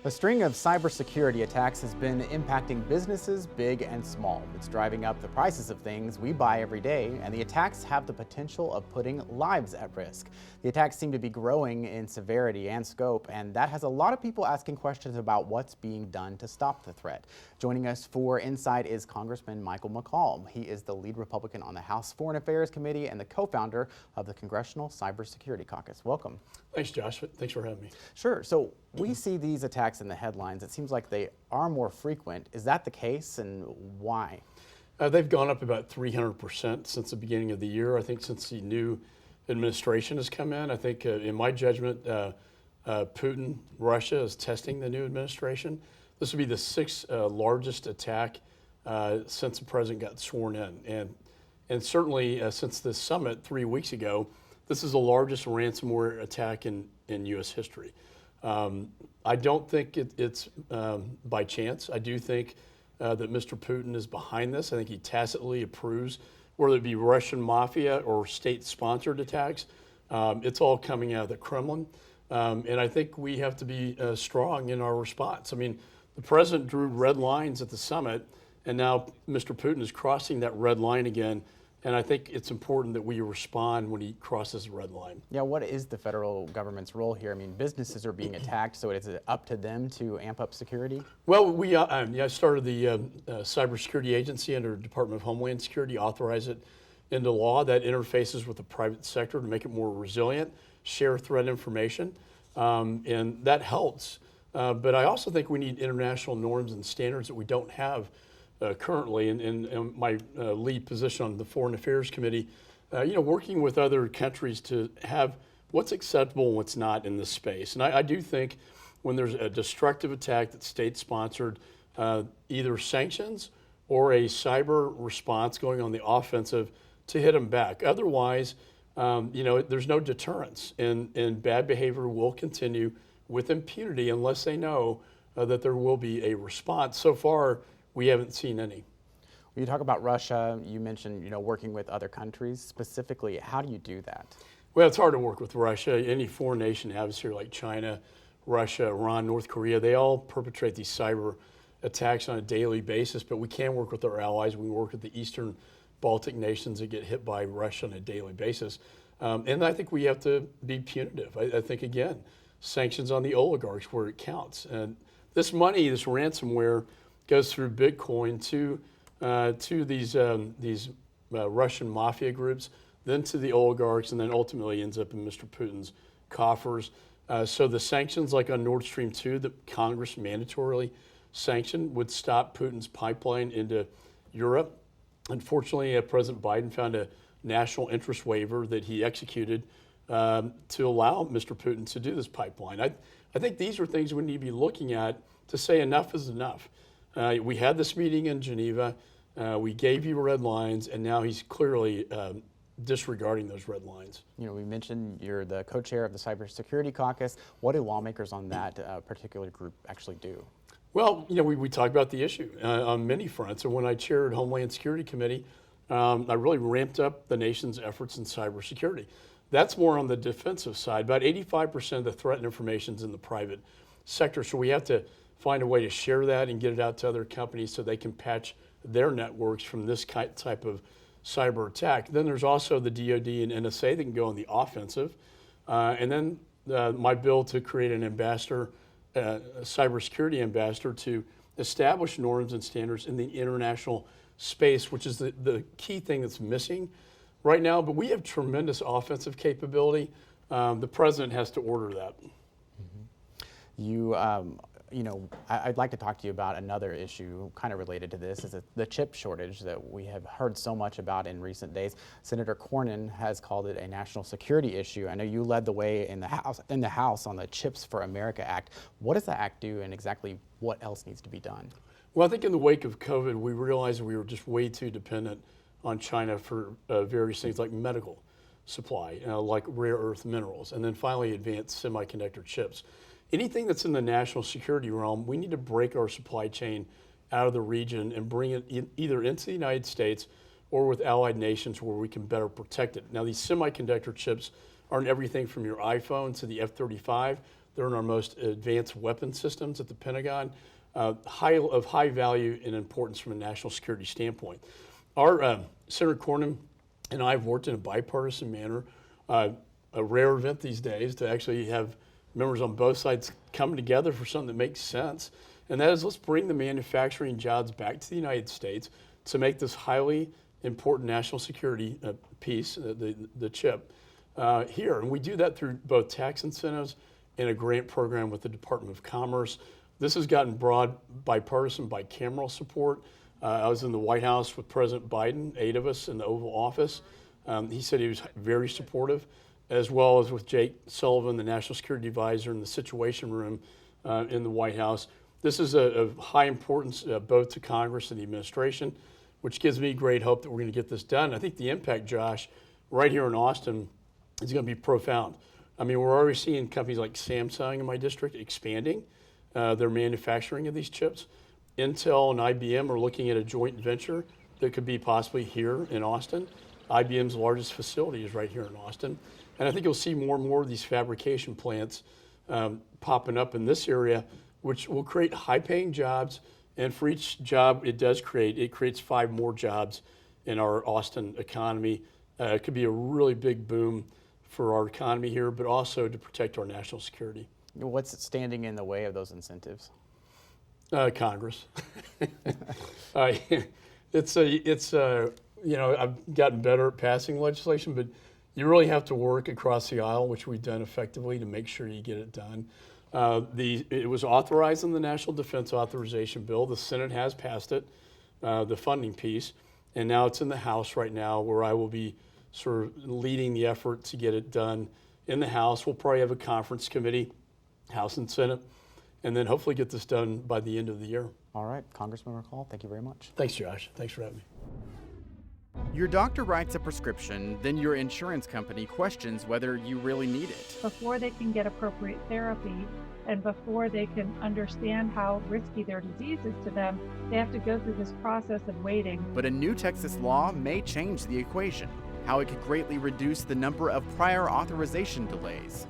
A string of cybersecurity attacks has been impacting businesses big and small. It's driving up the prices of things we buy every day, and the attacks have the potential of putting lives at risk. The attacks seem to be growing in severity and scope, and that has a lot of people asking questions about what's being done to stop the threat. Joining us for Insight is Congressman Michael McCaul. He is the lead Republican on the House Foreign Affairs Committee and the co-founder of the Congressional Cybersecurity Caucus. Welcome. Thanks, Josh. Thanks for having me. Sure. So we see these attacks in the headlines. It seems like they are more frequent. Is that the case, and why? They've gone up about 300% since the beginning of the year. I think since the new administration has come in, I think in my judgment, Putin, Russia is testing the new administration. This would be the sixth largest attack since the president got sworn in. And certainly since this summit 3 weeks ago, this is the largest ransomware attack in U.S. history. I don't think it's by chance. I do think that Mr. Putin is behind this. I think he tacitly approves, whether it be Russian mafia or state-sponsored attacks. It's all coming out of the Kremlin. And I think we have to be strong in our response. I mean, the president drew red lines at the summit, and now Mr. Putin is crossing that red line again. And I think it's important that we respond when he crosses the red line. Yeah, what is the federal government's role here? I mean, businesses are being attacked, so is it up to them to amp up security? Well, I started the Cybersecurity Agency under Department of Homeland Security, authorized it into law that interfaces with the private sector to make it more resilient, share threat information, and that helps. But I also think we need international norms and standards that we don't have currently, in my lead position on the Foreign Affairs Committee, working with other countries to have what's acceptable and what's not in this space. And I do think when there's a destructive attack that's state-sponsored, either sanctions or a cyber response going on the offensive to hit them back. Otherwise, there's no deterrence, and bad behavior will continue with impunity unless they know that there will be a response. So far, we haven't seen any. When you talk about Russia, you mentioned working with other countries. Specifically, how do you do that? Well, it's hard to work with Russia. Any foreign nation adversary like China, Russia, Iran, North Korea, they all perpetrate these cyber attacks on a daily basis, but we can work with our allies. We work with the Eastern Baltic nations that get hit by Russia on a daily basis. And I think we have to be punitive. I think, again, sanctions on the oligarchs where it counts. And this money, this ransomware, goes through Bitcoin to these Russian mafia groups, then to the oligarchs, and then ultimately ends up in Mr. Putin's coffers. So the sanctions, like on Nord Stream 2, that Congress mandatorily sanctioned, would stop Putin's pipeline into Europe. Unfortunately, President Biden found a national interest waiver that he executed to allow Mr. Putin to do this pipeline. I think these are things we need to be looking at to say enough is enough. We had this meeting in Geneva, we gave you red lines, and now he's clearly disregarding those red lines. We mentioned you're the co-chair of the Cybersecurity Caucus. What do lawmakers on that particular group actually do? Well, we talk about the issue on many fronts, and when I chaired Homeland Security Committee, I really ramped up the nation's efforts in cybersecurity. That's more on the defensive side. About 85% of the threat and information is in the private sector, so we have to find a way to share that and get it out to other companies so they can patch their networks from this type of cyber attack. Then there's also the DoD and NSA that can go on the offensive. And then my bill to create an ambassador, a cybersecurity ambassador, to establish norms and standards in the international space, which is the key thing that's missing right now. But we have tremendous offensive capability. The president has to order that. I'd like to talk to you about another issue kind of related to this, is the chip shortage that we have heard so much about in recent days. Senator Cornyn has called it a national security issue. I know you led the way in the House on the Chips for America Act. What does the act do, and exactly what else needs to be done? Well, I think in the wake of COVID, we realized we were just way too dependent on China for various things like medical supply, like rare earth minerals, and then finally advanced semiconductor chips. Anything that's in the national security realm, we need to break our supply chain out of the region and bring it either into the United States or with allied nations where we can better protect it. Now, these semiconductor chips are in everything from your iPhone to the F-35. They're in our most advanced weapon systems at the Pentagon, of high value and importance from a national security standpoint. Our Senator Cornyn and I have worked in a bipartisan manner, a rare event these days to actually have members on both sides coming together for something that makes sense. And that is, let's bring the manufacturing jobs back to the United States to make this highly important national security piece, the chip, here. And we do that through both tax incentives and a grant program with the Department of Commerce. This has gotten broad bipartisan bicameral support. I was in the White House with President Biden, 8 of us in the Oval Office. He said he was very supportive, as well as with Jake Sullivan, the National Security Advisor, in the Situation Room in the White House. This is of high importance both to Congress and the administration, which gives me great hope that we're going to get this done. I think the impact, Josh, right here in Austin is going to be profound. I mean, we're already seeing companies like Samsung in my district expanding their manufacturing of these chips. Intel and IBM are looking at a joint venture that could be possibly here in Austin. IBM's largest facility is right here in Austin. And I think you'll see more and more of these fabrication plants popping up in this area, which will create high-paying jobs. And for each job it does create, it creates 5 more jobs in our Austin economy. It could be a really big boom for our economy here, but also to protect our national security. What's standing in the way of those incentives? Congress. You know, I've gotten better at passing legislation, but you really have to work across the aisle, which we've done effectively, to make sure you get it done. It was authorized in the National Defense Authorization Bill. The Senate has passed it, the funding piece, and now it's in the House right now, where I will be sort of leading the effort to get it done in the House. We'll probably have a conference committee, House and Senate, and then hopefully get this done by the end of the year. All right, Congressman McCaul, thank you very much. Thanks, Josh. Thanks for having me. Your doctor writes a prescription, then your insurance company questions whether you really need it. Before they can get appropriate therapy and before they can understand how risky their disease is to them, they have to go through this process of waiting. But a new Texas law may change the equation, how it could greatly reduce the number of prior authorization delays.